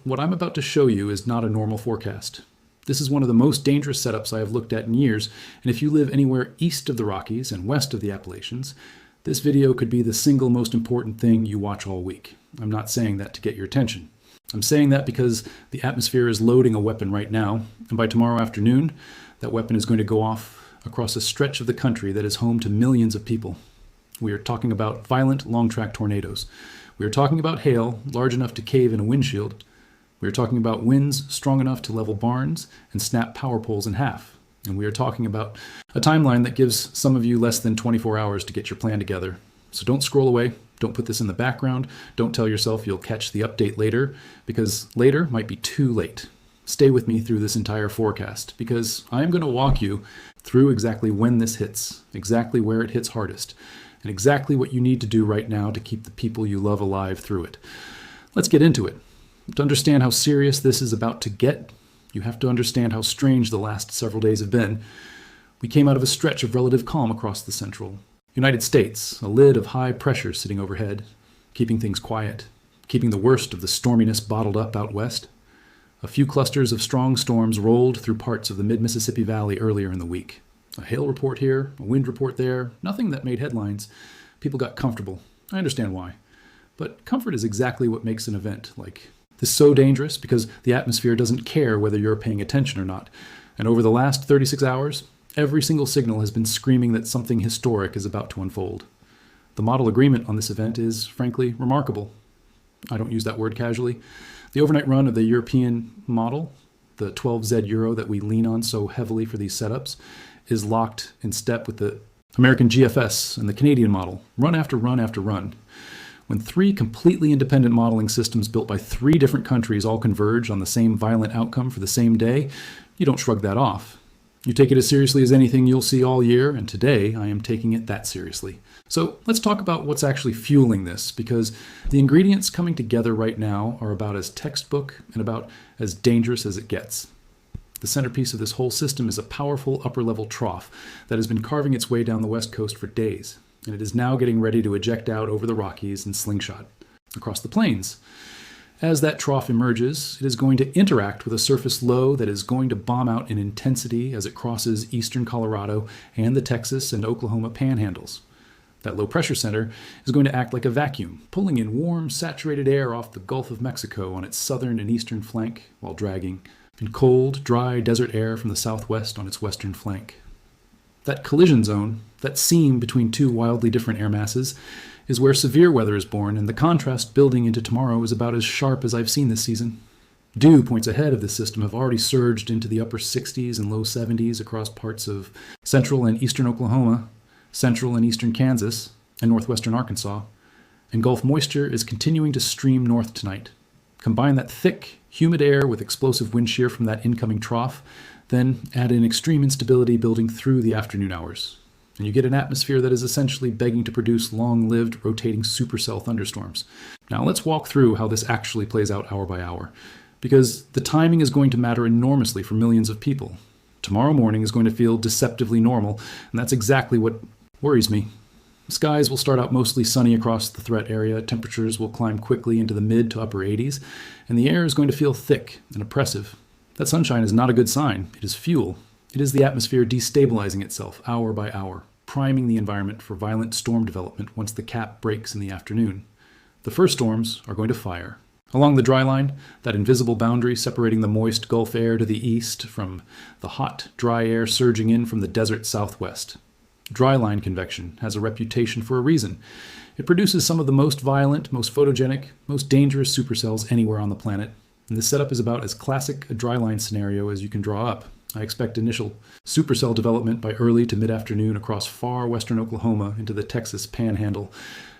What I'm about to show you is not a normal forecast. This is one of the most dangerous setups I have looked at in years, and if you live anywhere east of the Rockies and west of the Appalachians, this video could be the single most important thing you watch all week. I'm not saying that to get your attention. I'm saying that because the atmosphere is loading a weapon right now, and by tomorrow afternoon, that weapon is going to go off across a stretch of the country that is home to millions of people. We are talking about violent, long-track tornadoes. We are talking about hail large enough to cave in a windshield. We are talking about winds strong enough to level barns and snap power poles in half. And we are talking about a timeline that gives some of you less than 24 hours to get your plan together. So don't scroll away. Don't put this in the background. Don't tell yourself you'll catch the update later, because later might be too late. Stay with me through this entire forecast, because I am going to walk you through exactly when this hits, exactly where it hits hardest, and exactly what you need to do right now to keep the people you love alive through it. Let's get into it. To understand how serious this is about to get, you have to understand how strange the last several days have been. We came out of a stretch of relative calm across the central United States, a lid of high pressure sitting overhead, keeping things quiet, keeping the worst of the storminess bottled up out west. A few clusters of strong storms rolled through parts of the mid-Mississippi Valley earlier in the week. A hail report here, a wind report there, nothing that made headlines. People got comfortable. I understand why. But comfort is exactly what makes an event like this so dangerous, because the atmosphere doesn't care whether you're paying attention or not. And over the last 36 hours, every single signal has been screaming that something historic is about to unfold. The model agreement on this event is, frankly, remarkable. I don't use that word casually. The overnight run of the European model, the 12Z Euro that we lean on so heavily for these setups, is locked in step with the American GFS and the Canadian model, run after run after run. When three completely independent modeling systems built by three different countries all converge on the same violent outcome for the same day, you don't shrug that off. You take it as seriously as anything you'll see all year, and today I am taking it that seriously. So let's talk about what's actually fueling this, because the ingredients coming together right now are about as textbook and about as dangerous as it gets. The centerpiece of this whole system is a powerful upper-level trough that has been carving its way down the west coast for days, and it is now getting ready to eject out over the Rockies and slingshot across the plains. As that trough emerges, it is going to interact with a surface low that is going to bomb out in intensity as it crosses eastern Colorado and the Texas and Oklahoma panhandles. That low pressure center is going to act like a vacuum, pulling in warm, saturated air off the Gulf of Mexico on its southern and eastern flank, while dragging in cold, dry desert air from the southwest on its western flank. That collision zone, that seam between two wildly different air masses, is where severe weather is born, and the contrast building into tomorrow is about as sharp as I've seen this season. Dew points ahead of this system have already surged into the upper 60s and low 70s across parts of central and eastern Oklahoma, central and eastern Kansas, and northwestern Arkansas, and Gulf moisture is continuing to stream north tonight. Combine that thick, humid air with explosive wind shear from that incoming trough, then add in extreme instability building through the afternoon hours, and you get an atmosphere that is essentially begging to produce long-lived, rotating supercell thunderstorms. Now let's walk through how this actually plays out hour by hour, because the timing is going to matter enormously for millions of people. Tomorrow morning is going to feel deceptively normal, and that's exactly what worries me. Skies will start out mostly sunny across the threat area, temperatures will climb quickly into the mid to upper 80s, and the air is going to feel thick and oppressive. That sunshine is not a good sign. It is fuel. It is the atmosphere destabilizing itself hour by hour, priming the environment for violent storm development once the cap breaks in the afternoon. The first storms are going to fire. Along the dry line, that invisible boundary separating the moist Gulf air to the east from the hot, dry air surging in from the desert southwest. Dry line convection has a reputation for a reason. It produces some of the most violent, most photogenic, most dangerous supercells anywhere on the planet. And this setup is about as classic a dry line scenario as you can draw up. I expect initial supercell development by early to mid-afternoon across far western Oklahoma into the Texas panhandle.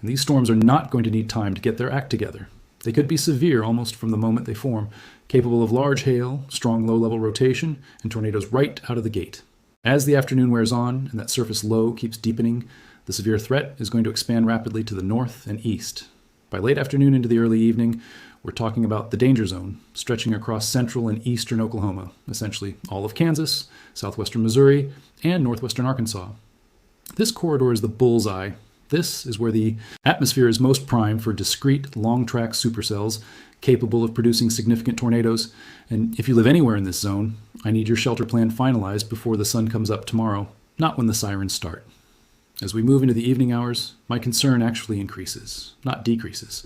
And these storms are not going to need time to get their act together. They could be severe almost from the moment they form, capable of large hail, strong low-level rotation, and tornadoes right out of the gate. As the afternoon wears on and that surface low keeps deepening, the severe threat is going to expand rapidly to the north and east. By late afternoon into the early evening, we're talking about the danger zone, stretching across central and eastern Oklahoma, essentially all of Kansas, southwestern Missouri, and northwestern Arkansas. This corridor is the bullseye This is where the atmosphere is most prime for discrete, long-track supercells capable of producing significant tornadoes. And if you live anywhere in this zone, I need your shelter plan finalized before the sun comes up tomorrow, not when the sirens start. As we move into the evening hours, my concern actually increases, not decreases.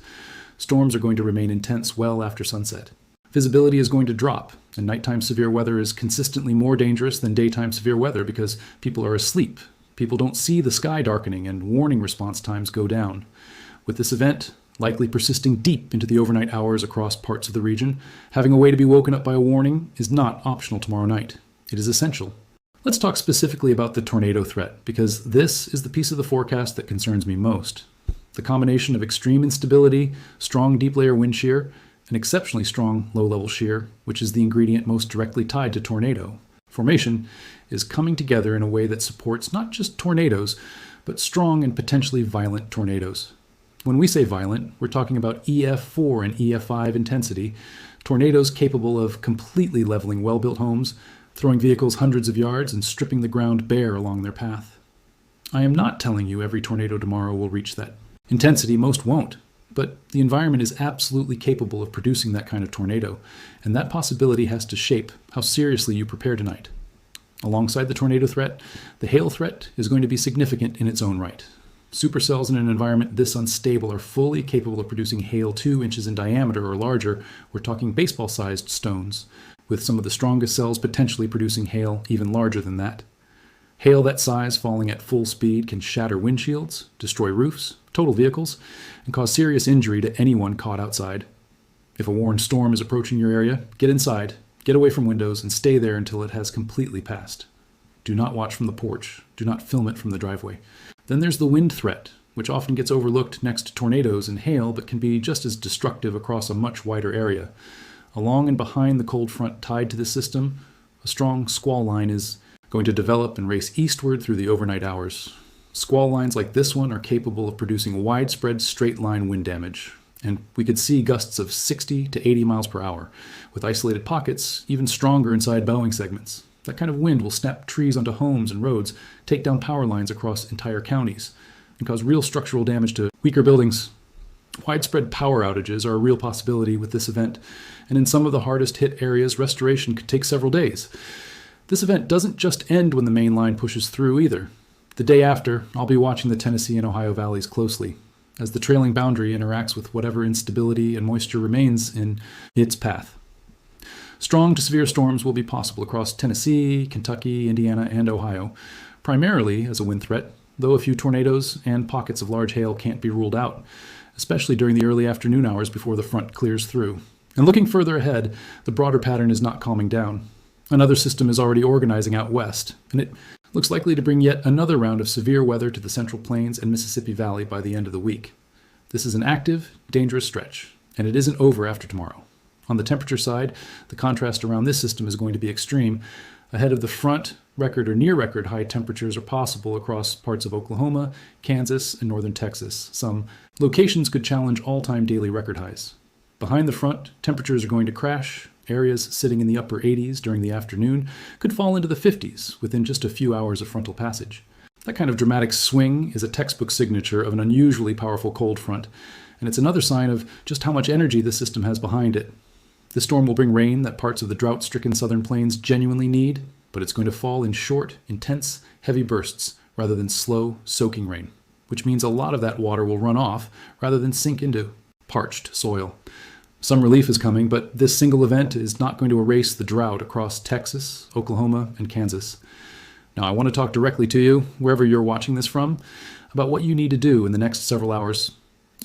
Storms are going to remain intense well after sunset. Visibility is going to drop, and nighttime severe weather is consistently more dangerous than daytime severe weather because people are asleep. People don't see the sky darkening, and warning response times go down. With this event likely persisting deep into the overnight hours across parts of the region, having a way to be woken up by a warning is not optional tomorrow night. It is essential. Let's talk specifically about the tornado threat, because this is the piece of the forecast that concerns me most. The combination of extreme instability, strong deep layer wind shear, and exceptionally strong low-level shear, which is the ingredient most directly tied to tornado formation, is coming together in a way that supports not just tornadoes, but strong and potentially violent tornadoes. When we say violent, we're talking about EF4 and EF5 intensity, tornadoes capable of completely leveling well-built homes, throwing vehicles hundreds of yards, and stripping the ground bare along their path. I am not telling you every tornado tomorrow will reach that intensity. Most won't, but the environment is absolutely capable of producing that kind of tornado, and that possibility has to shape how seriously you prepare tonight. Alongside the tornado threat, the hail threat is going to be significant in its own right. Supercells in an environment this unstable are fully capable of producing hail 2 inches in diameter or larger. We're talking baseball-sized stones, with some of the strongest cells potentially producing hail even larger than that. Hail that size falling at full speed can shatter windshields, destroy roofs, total vehicles, and cause serious injury to anyone caught outside. If a warned storm is approaching your area, get inside, get away from windows, and stay there until it has completely passed. Do not watch from the porch. Do not film it from the driveway. Then there's the wind threat, which often gets overlooked next to tornadoes and hail, but can be just as destructive across a much wider area. Along and behind the cold front tied to the system, a strong squall line is going to develop and race eastward through the overnight hours. Squall lines like this one are capable of producing widespread straight-line wind damage, and we could see gusts of 60 to 80 miles per hour, with isolated pockets even stronger inside bowing segments. That kind of wind will snap trees onto homes and roads, take down power lines across entire counties, and cause real structural damage to weaker buildings. Widespread power outages are a real possibility with this event, and in some of the hardest hit areas, restoration could take several days. This event doesn't just end when the main line pushes through either. The day after, I'll be watching the Tennessee and Ohio valleys closely, as the trailing boundary interacts with whatever instability and moisture remains in its path. Strong to severe storms will be possible across Tennessee, Kentucky, Indiana, and Ohio, primarily as a wind threat, though a few tornadoes and pockets of large hail can't be ruled out, especially during the early afternoon hours before the front clears through. And looking further ahead, the broader pattern is not calming down. Another system is already organizing out west, and it looks likely to bring yet another round of severe weather to the Central Plains and Mississippi Valley by the end of the week. This is an active, dangerous stretch, and it isn't over after tomorrow. On the temperature side, the contrast around this system is going to be extreme. Ahead of the front, record or near record high temperatures are possible across parts of Oklahoma, Kansas, and northern Texas. Some locations could challenge all-time daily record highs. Behind the front, temperatures are going to crash. Areas sitting in the upper 80s during the afternoon could fall into the 50s within just a few hours of frontal passage. That kind of dramatic swing is a textbook signature of an unusually powerful cold front, and it's another sign of just how much energy the system has behind it. The storm will bring rain that parts of the drought-stricken southern plains genuinely need, but it's going to fall in short, intense, heavy bursts rather than slow, soaking rain, which means a lot of that water will run off rather than sink into parched soil. Some relief is coming, but this single event is not going to erase the drought across Texas, Oklahoma, and Kansas. Now, I want to talk directly to you, wherever you're watching this from, about what you need to do in the next several hours.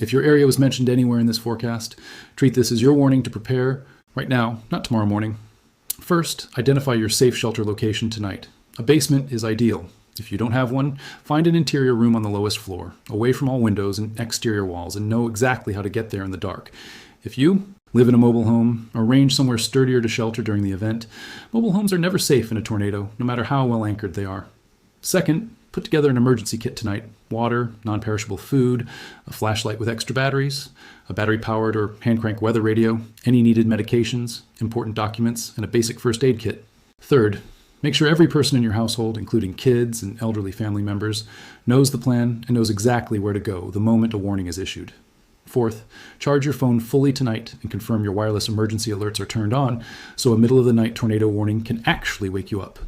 If your area was mentioned anywhere in this forecast, treat this as your warning to prepare right now, not tomorrow morning. First, identify your safe shelter location tonight. A basement is ideal. If you don't have one, find an interior room on the lowest floor, away from all windows and exterior walls, and know exactly how to get there in the dark. If you live in a mobile home, arrange somewhere sturdier to shelter during the event. Mobile homes are never safe in a tornado, no matter how well anchored they are. Second, put together an emergency kit tonight. Water, non-perishable food, a flashlight with extra batteries, a battery-powered or hand-crank weather radio, any needed medications, important documents, and a basic first aid kit. Third, Make sure every person in your household, including kids and elderly family members, knows the plan and knows exactly where to go the moment a warning is issued. Fourth, charge your phone fully tonight and confirm your wireless emergency alerts are turned on so a middle-of-the-night tornado warning can actually wake you up.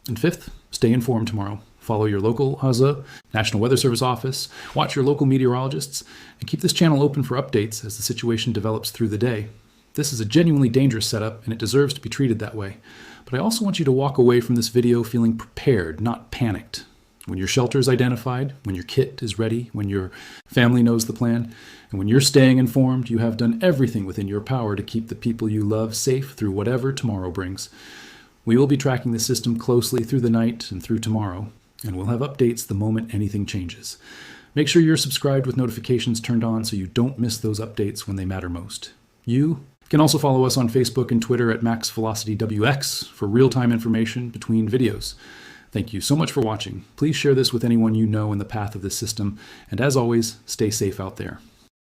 And fifth, stay informed tomorrow. Follow your local HAZA, National Weather Service office, watch your local meteorologists, and keep this channel open for updates as the situation develops through the day. This is a genuinely dangerous setup, and it deserves to be treated that way. But I also want you to walk away from this video feeling prepared, not panicked. When your shelter is identified, when your kit is ready, when your family knows the plan, and when you're staying informed, you have done everything within your power to keep the people you love safe through whatever tomorrow brings. We will be tracking the system closely through the night and through tomorrow, and we'll have updates the moment anything changes. Make sure you're subscribed with notifications turned on so you don't miss those updates when they matter most. You can also follow us on Facebook and Twitter at MaxVelocityWX for real-time information between videos. Thank you so much for watching. Please share this with anyone you know in the path of this system, and as always, stay safe out there.